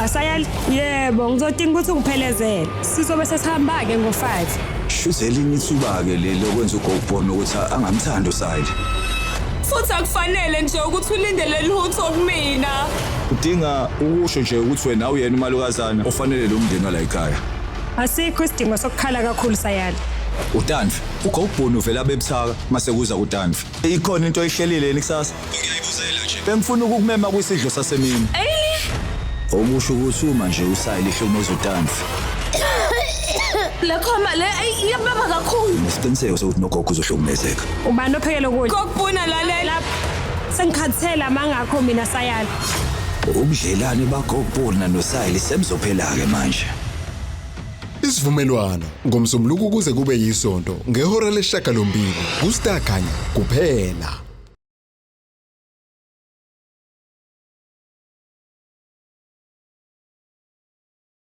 Sayali, yebo ngizodinga ukuthi ungiphelezele. Sizobe sesihamba-ke ngo-5. Shuthi elinye ithuba-ke leli okwenza uGogbona ukuthi angamthandi uSayili. Futhi akufanele nje ukuthi ulindele lutho kumina. Udinga ukusho nje ukuthi wena uyena umalukazana ofanele lo mndeni wala ekhaya. Asikho isidingo sokukhala kakhulu Sayali. uTanfi uGogbona uvela abebuthaka mase kuza kuTanfi. Ikhona into oyihlelile yini kusasa? Ngiyayibuzela nje. Bengifuna ukukumema kwisidlo sasemini. Okusho ukuthi uma nje uSayili ehlomeza uTanfi. Le khoma le iyababa kakhulu. Nesiqiniseko sokuthi nogogo uzohlukumezeka. Ubani ophekela ukudla? Kokubona lalela. Sengikhathela mangakho mina Sayali. Ubudlelane baGogbona noSayili sebuzophela-ke manje. Isivumelwano ngomsombuluko kuze kube yisonto ngehora lesishiyagalombili kuStar Khanya kuphela.